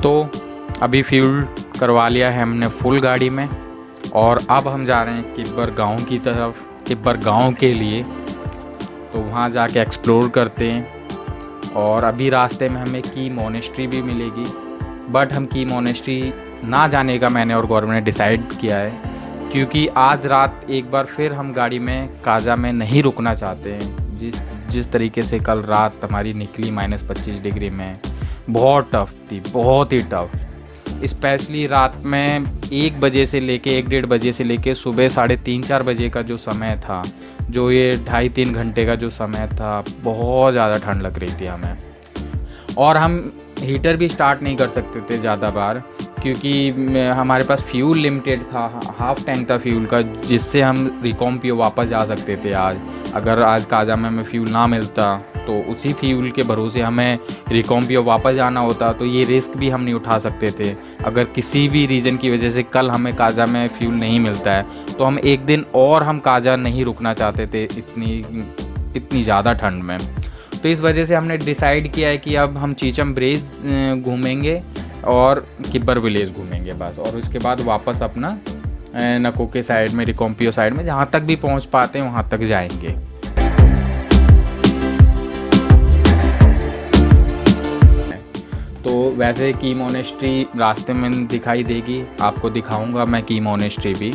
तो अभी फ्यूल करवा लिया है हमने फुल गाड़ी में और अब हम जा रहे हैं किब्बर गांव की तरफ, किब्बर गांव के लिए। तो वहाँ जाके एक्सप्लोर करते हैं और अभी रास्ते में हमें की मोनेस्ट्री भी मिलेगी, बट हम की मोनेस्ट्री ना जाने का मैंने और गौरव ने डिसाइड किया है, क्योंकि आज रात एक बार फिर हम गाड़ी में काजा में नहीं रुकना चाहते हैं। जिस तरीके से कल रात हमारी निकली -25 डिग्री में, बहुत टफ थी, बहुत ही टफ। स्पेशली रात में 1 बजे से लेके 1-1:30 बजे से लेके सुबह 3:30-4 बजे का जो समय था, जो ये 2.5-3 घंटे का जो समय था, बहुत ज़्यादा ठंड लग रही थी हमें। और हम हीटर भी स्टार्ट नहीं कर सकते थे ज़्यादा बार, क्योंकि हमारे पास फ्यूल लिमिटेड था, हाफ टैंक था फ्यूल का, जिससे हम रिकॉम्पियो वापस जा सकते थे आज। अगर आज काजा में हमें फ्यूल ना मिलता तो उसी फ्यूल के भरोसे हमें रिकॉम्पियो वापस जाना होता, तो ये रिस्क भी हम नहीं उठा सकते थे। अगर किसी भी रीज़न की वजह से कल हमें काजा में फ्यूल नहीं मिलता है तो हम एक दिन और हम काजा नहीं रुकना चाहते थे इतनी ज़्यादा ठंड में। तो इस वजह से हमने डिसाइड किया है कि अब हम चीचम ब्रेज घूमेंगे और किब्बर विलेज घूमेंगे बस, और उसके बाद वापस अपना नको के साइड में, रिकॉम्पियो साइड में जहाँ तक भी पहुँच पाते हैं वहाँ तक जाएंगे। तो वैसे की मोनेस्ट्री रास्ते में दिखाई देगी, आपको दिखाऊंगा मैं की मोनेस्ट्री भी।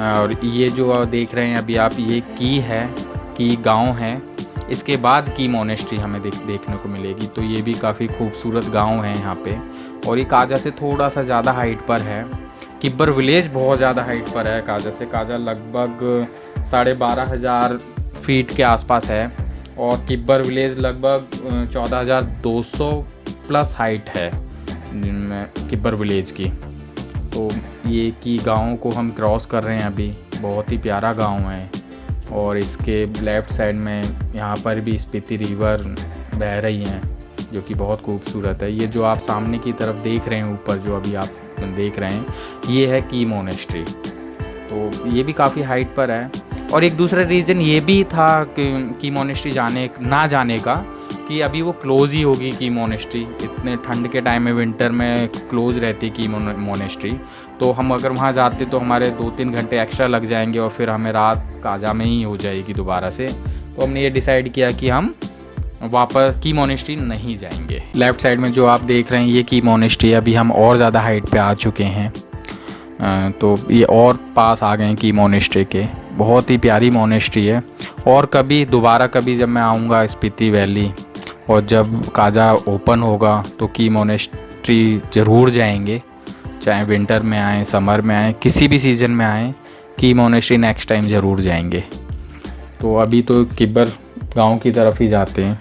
और ये जो देख रहे हैं अभी आप, ये की गांव है, इसके बाद की मोनेस्ट्री हमें देखने को मिलेगी। तो ये भी काफ़ी खूबसूरत गांव है यहाँ पे, और ये काजा से थोड़ा सा ज़्यादा हाइट पर है। किब्बर विलेज बहुत ज़्यादा हाइट पर है काजा से। काजा लगभग 12,500 फीट के आसपास है और किब्बर विलेज लगभग 14,200 प्लस हाइट है किब्बर विलेज की। तो ये की गाँव को हम क्रॉस कर रहे हैं अभी। बहुत ही प्यारा गाँव है और इसके लेफ़्ट साइड में यहाँ पर भी स्पीति रिवर बह रही हैं, जो कि बहुत खूबसूरत है। ये जो आप सामने की तरफ देख रहे हैं, ऊपर जो अभी आप देख रहे हैं, ये है की मोनेस्ट्री। तो ये भी काफ़ी हाइट पर है। और एक दूसरा रीज़न ये भी था कि की मोनेस्ट्री ना जाने का, कि अभी वो क्लोज़ ही होगी की मोनेस्ट्री। इतने ठंड के टाइम में, विंटर में क्लोज़ रहती की मोनेस्ट्री। तो हम अगर वहाँ जाते तो हमारे 2-3 घंटे एक्स्ट्रा लग जाएंगे और फिर हमें रात काजा में ही हो जाएगी दोबारा से। तो हमने ये डिसाइड किया कि हम वापस की मोनेस्ट्री नहीं जाएंगे। लेफ़्ट साइड में जो आप देख रहे हैं ये की मोनेस्ट्री। अभी हम और ज़्यादा हाइट पे आ चुके हैं, तो ये और पास आ गए हैं की मोनेस्ट्री के। बहुत ही प्यारी मोनेस्ट्री है। और दोबारा कभी जब मैं आऊँगा स्पीति वैली और जब काजा ओपन होगा तो की मोनेस्ट्री ज़रूर जाएंगे, चाहे विंटर में आएँ, समर में आएँ, किसी भी सीज़न में आएँ, की मोनेस्ट्री नेक्स्ट टाइम ज़रूर जाएंगे। तो अभी तो किब्बर गांव की तरफ ही जाते हैं।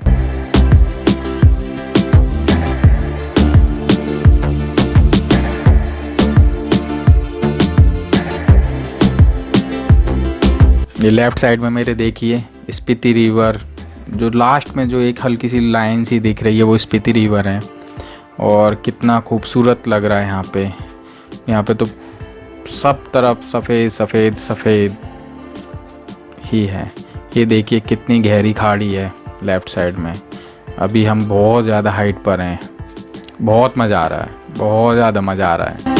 ये लेफ़्ट साइड में मेरे देखिए स्पीति रिवर, जो लास्ट में जो एक हल्की सी लाइन सी दिख रही है वो स्पीति रिवर है। और कितना खूबसूरत लग रहा है यहाँ पे तो सब तरफ सफ़ेद सफ़ेद सफ़ेद ही है। ये देखिए कितनी गहरी खाड़ी है लेफ़्ट साइड में। अभी हम बहुत ज़्यादा हाइट पर हैं। बहुत मज़ा आ रहा है, बहुत ज़्यादा मज़ा आ रहा है।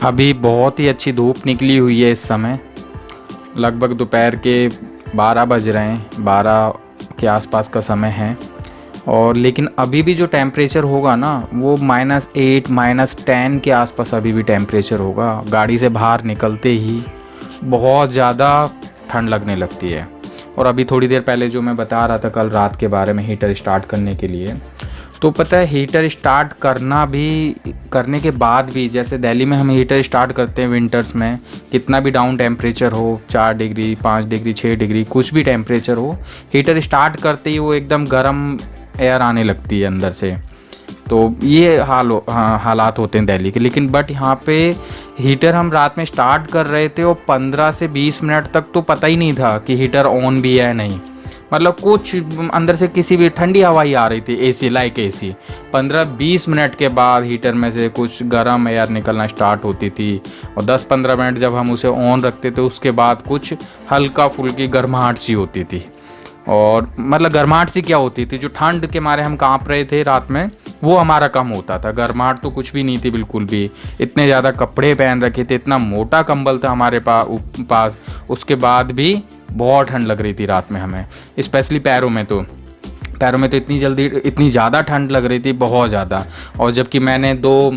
अभी बहुत ही अच्छी धूप निकली हुई है इस समय। लगभग दोपहर के 12 बज रहे हैं, 12 के आसपास का समय है। और लेकिन अभी भी जो टेम्परेचर होगा ना वो -8 -10 के आसपास अभी भी टेम्परेचर होगा। गाड़ी से बाहर निकलते ही बहुत ज़्यादा ठंड लगने लगती है। और अभी थोड़ी देर पहले जो मैं बता रहा था कल रात के बारे में हीटर स्टार्ट करने के लिए, तो पता है हीटर स्टार्ट करने के बाद भी, जैसे दिल्ली में हम हीटर स्टार्ट करते हैं विंटर्स में, कितना भी डाउन टेम्परेचर हो, 4 डिग्री 5 डिग्री 6 डिग्री कुछ भी टेम्परेचर हो, हीटर स्टार्ट करते ही वो एकदम गर्म एयर आने लगती है अंदर से। तो ये हालात होते हैं दिल्ली के। लेकिन बट यहाँ पे हीटर हम रात में स्टार्ट कर रहे थे और 15 से 20 मिनट तक तो पता ही नहीं था कि हीटर ऑन भी है नहीं, मतलब कुछ अंदर से किसी भी ठंडी हवा ही आ रही थी, एसी लाइक एसी। 15-20 मिनट के बाद हीटर में से कुछ गर्म एयर निकलना स्टार्ट होती थी, और 10-15 मिनट जब हम उसे ऑन रखते थे उसके बाद कुछ हल्का फुल्की गर्माहट सी होती थी। और मतलब गर्माहट सी क्या होती थी, जो ठंड के मारे हम काँप रहे थे रात में वो हमारा कम होता था। गर्माहट तो कुछ भी नहीं थी बिल्कुल भी, इतने ज़्यादा कपड़े पहन रखे थे, इतना मोटा कंबल था हमारे पास, उसके बाद भी बहुत ठंड लग रही थी रात में हमें, स्पेशली पैरों में तो इतनी ज़्यादा ठंड लग रही थी, बहुत ज़्यादा। और जबकि मैंने 2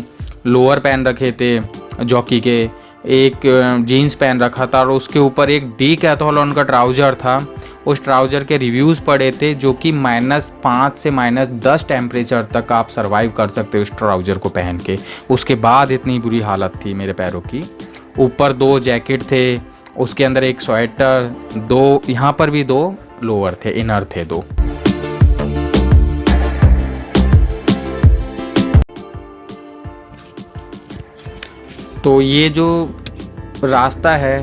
लोअर पहन रखे थे जॉकी के, एक जीन्स पहन रखा था और उसके ऊपर एक डीकैथलॉन का ट्राउज़र था। उस ट्राउज़र के रिव्यूज़ पड़े थे जो कि -5 से -10 टेम्परेचर तक आप सर्वाइव कर सकते हो उस ट्राउज़र को पहन के। उसके बाद इतनी बुरी हालत थी मेरे पैरों की। ऊपर 2 जैकेट थे, उसके अंदर एक स्वेटर, 2 यहाँ पर भी 2 लोअर थे, इनर थे 2। तो ये जो रास्ता है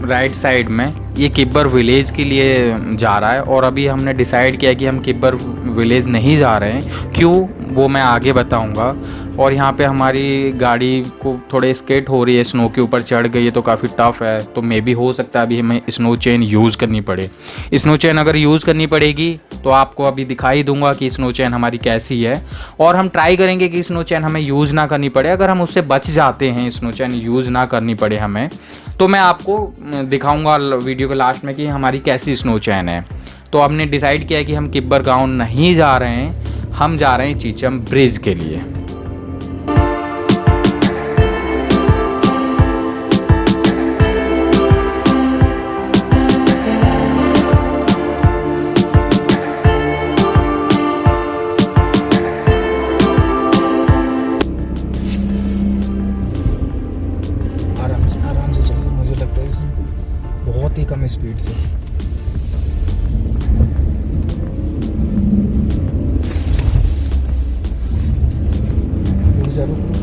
राइट साइड में, ये किब्बर विलेज के लिए जा रहा है, और अभी हमने डिसाइड किया कि हम किब्बर विलेज नहीं जा रहे हैं। क्यों, वो मैं आगे बताऊंगा। और यहाँ पे हमारी गाड़ी को थोड़े स्केट हो रही है, स्नो के ऊपर चढ़ गई है तो काफ़ी टफ है, तो मे भी हो सकता है अभी हमें स्नो चेन यूज़ करनी पड़े। स्नो चेन अगर यूज़ करनी पड़ेगी तो आपको अभी दिखाई दूंगा कि स्नो चेन हमारी कैसी है, और हम ट्राई करेंगे कि स्नो चेन हमें यूज़ ना करनी पड़े। अगर हम उससे बच जाते हैं, स्नो चेन यूज़ ना करनी पड़े हमें, तो मैं आपको दिखाऊंगा वीडियो के लास्ट में कि हमारी कैसी स्नो चेन है। तो हमने डिसाइड किया कि हम किब्बर गाँव नहीं जा रहे हैं, हम जा रहे हैं चीचम ब्रिज के लिए। आराम से चलिए, मुझे लगता है बहुत ही कम स्पीड से।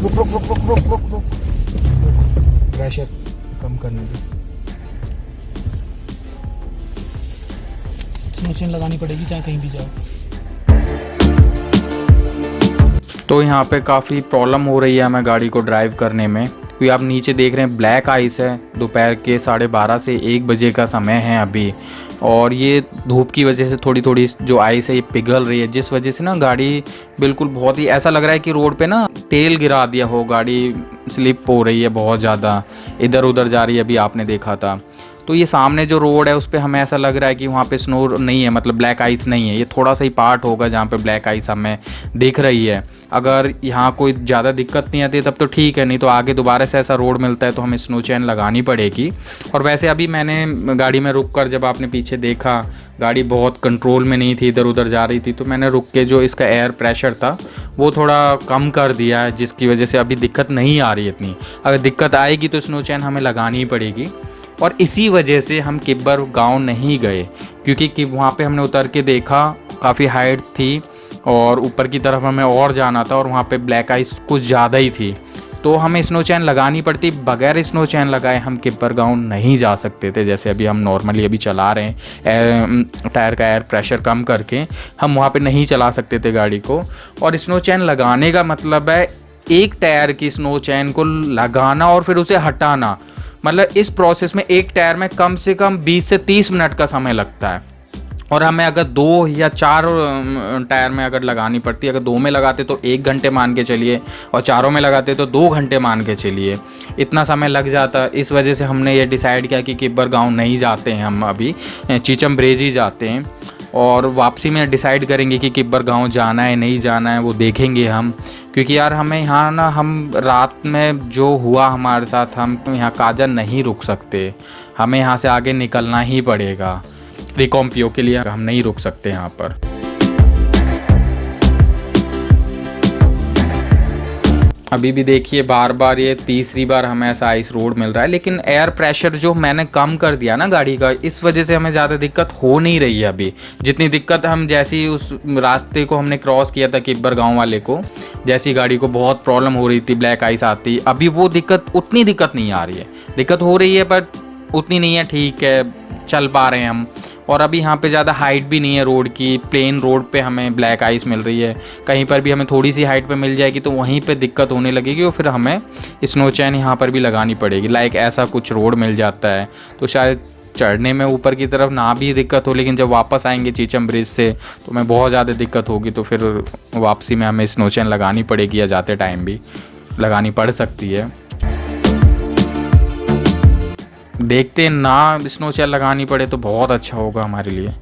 रुक रुक रुक रुक रुक रुक रुक, प्रेशर कम करने दे। स्नो चेन लगानी पड़ेगी चाहे कहीं भी जाओ। तो यहाँ पे काफ़ी प्रॉब्लम हो रही है हमें गाड़ी को ड्राइव करने में, क्योंकि आप नीचे देख रहे हैं ब्लैक आइस है। दोपहर के 12:30 से 1 बजे का समय है अभी, और ये धूप की वजह से थोड़ी थोड़ी जो आइस है ये पिघल रही है, जिस वजह से ना गाड़ी बिल्कुल बहुत ही ऐसा लग रहा है कि रोड पे ना तेल गिरा दिया हो, गाड़ी स्लिप हो रही है बहुत ज़्यादा, इधर उधर जा रही है, अभी आपने देखा था। तो ये सामने जो रोड है उस पर हमें ऐसा लग रहा है कि वहाँ पे स्नो नहीं है, मतलब ब्लैक आइस नहीं है। ये थोड़ा सा ही पार्ट होगा जहाँ पे ब्लैक आइस हमें दिख रही है। अगर यहाँ कोई ज़्यादा दिक्कत नहीं आती तब तो ठीक है, नहीं तो आगे दोबारा से ऐसा रोड मिलता है तो हमें स्नो चेन लगानी पड़ेगी। और वैसे अभी मैंने गाड़ी में रुक कर, जब आपने पीछे देखा गाड़ी बहुत कंट्रोल में नहीं थी, इधर उधर जा रही थी, तो मैंने रुक के जो इसका एयर प्रेशर था वो थोड़ा कम कर दिया है, जिसकी वजह से अभी दिक्कत नहीं आ रही इतनी। अगर दिक्कत आएगी तो स्नो चेन हमें लगानी ही पड़ेगी। और इसी वजह से हम किब्बर गांव नहीं गए, क्योंकि वहाँ पे हमने उतर के देखा काफ़ी हाइट थी और ऊपर की तरफ हमें और जाना था, और वहाँ पे ब्लैक आइस कुछ ज़्यादा ही थी, तो हमें स्नो चैन लगानी पड़ती। बगैर स्नो चैन लगाए हम किब्बर गांव नहीं जा सकते थे। जैसे अभी हम नॉर्मली अभी चला रहे हैं, टायर का एयर प्रेशर कम करके हम वहाँ पे नहीं चला सकते थे गाड़ी को। और स्नो चैन लगाने का मतलब है एक टायर की स्नो चैन को लगाना और फिर उसे हटाना, मतलब इस प्रोसेस में एक टायर में कम से कम 20 से 30 मिनट का समय लगता है। और हमें अगर 2 या 4 टायर में अगर लगानी पड़ती, अगर 2 में लगाते तो 1 घंटे मान के चलिए, और 4 में लगाते तो 2 घंटे मान के चलिए, इतना समय लग जाता। इस वजह से हमने ये डिसाइड किया कि किब्बर गांव नहीं जाते हैं, हम अभी चीचम ब्रिज ही जाते हैं। और वापसी में डिसाइड करेंगे कि किब्बर गांव जाना है नहीं जाना है, वो देखेंगे हम। क्योंकि यार हमें यहाँ ना, हम रात में जो हुआ हमारे साथ, हम यहाँ काजा नहीं रुक सकते, हमें यहाँ से आगे निकलना ही पड़ेगा। रिकॉम्पियो के लिए हम नहीं रुक सकते यहाँ पर। अभी भी देखिए बार बार ये तीसरी बार हमें ऐसा आइस रोड मिल रहा है, लेकिन एयर प्रेशर जो मैंने कम कर दिया ना गाड़ी का, इस वजह से हमें ज़्यादा दिक्कत हो नहीं रही है अभी। जितनी दिक्कत हम जैसे ही उस रास्ते को हमने क्रॉस किया था किब्बर गांव वाले को, जैसी गाड़ी को बहुत प्रॉब्लम हो रही थी, ब्लैक आइस आती, अभी वो उतनी दिक्कत नहीं आ रही है। दिक्कत हो रही है पर उतनी नहीं है, ठीक है, चल पा रहे हैं हम। और अभी यहाँ पे ज़्यादा हाइट भी नहीं है रोड की, प्लेन रोड पे हमें ब्लैक आइस मिल रही है। कहीं पर भी हमें थोड़ी सी हाइट पे मिल जाएगी तो वहीं पे दिक्कत होने लगेगी और फिर हमें स्नो चैन यहाँ पर भी लगानी पड़ेगी। लाइक ऐसा कुछ रोड मिल जाता है तो शायद चढ़ने में ऊपर की तरफ ना भी दिक्कत हो, लेकिन जब वापस आएंगे चीचम ब्रिज से तो हमें बहुत ज़्यादा दिक्कत होगी। तो फिर वापसी में हमें स्नो चैन लगानी पड़ेगी या जाते टाइम भी लगानी पड़ सकती है। देखते हैं ना स्नो चैन लगानी पड़े तो बहुत अच्छा होगा हमारे लिए।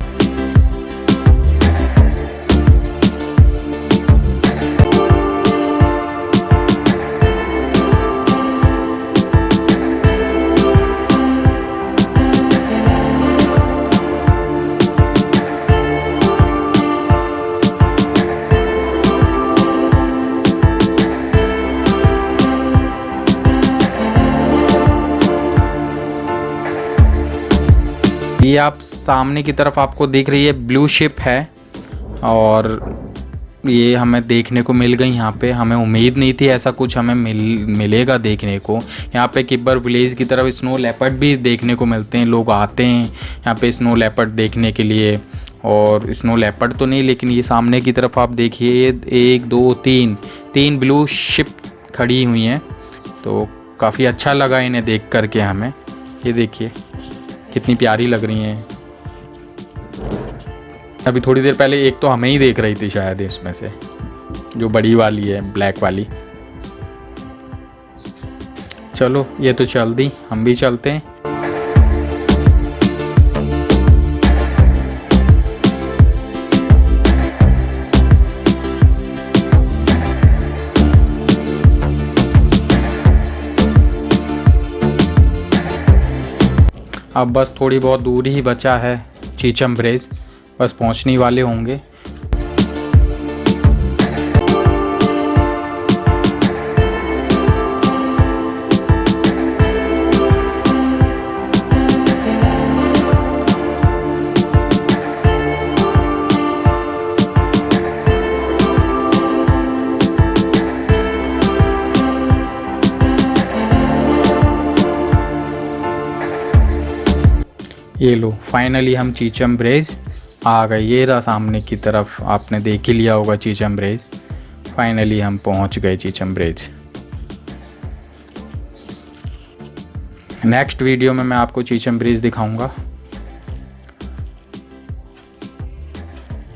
ये आप सामने की तरफ आपको दिख रही है ब्लू शिप है और ये हमें देखने को मिल गई यहाँ पे। हमें उम्मीद नहीं थी ऐसा कुछ हमें मिलेगा देखने को। यहाँ पे किब्बर विलेज की तरफ स्नो लेपर्ड भी देखने को मिलते हैं, लोग आते हैं यहाँ पे स्नो लेपर्ड देखने के लिए। और स्नो लेपर्ड तो नहीं, लेकिन ये सामने की तरफ आप देखिए 1 2 3 ब्लू शिप खड़ी हुई हैं, तो काफ़ी अच्छा लगा इन्हें देख करके हमें। ये देखिए कितनी प्यारी लग रही हैं। अभी थोड़ी देर पहले एक तो हमें ही देख रही थी शायद इसमें से, जो बड़ी वाली है ब्लैक वाली। चलो ये तो चल दी, हम भी चलते हैं। अब बस थोड़ी बहुत दूरी ही बचा है चीचम ब्रिज, बस पहुंचने वाले होंगे। ये लो फाइनली हम चीचम ब्रिज आ गए। ये रहा सामने की तरफ, आपने देख ही लिया होगा चीचम ब्रिज। फाइनली हम पहुंच गए चीचम ब्रिज। नेक्स्ट वीडियो में मैं आपको चीचम ब्रिज दिखाऊंगा।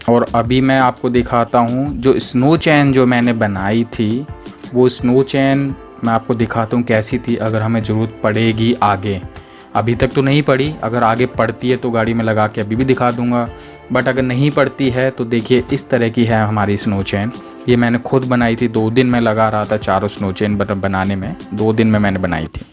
और अभी मैं आपको दिखाता हूं जो स्नो चैन जो मैंने बनाई थी, वो स्नो चैन मैं आपको दिखाता हूं कैसी थी। अगर हमें ज़रूरत पड़ेगी आगे, अभी तक तो नहीं पड़ी, अगर आगे पड़ती है तो गाड़ी में लगा के अभी भी दिखा दूंगा। बट अगर नहीं पड़ती है तो देखिए इस तरह की है हमारी स्नो चैन। ये मैंने खुद बनाई थी, 2 दिन में लगा रहा था चारों स्नो चैन बनाने में, 2 दिन में मैंने बनाई थी।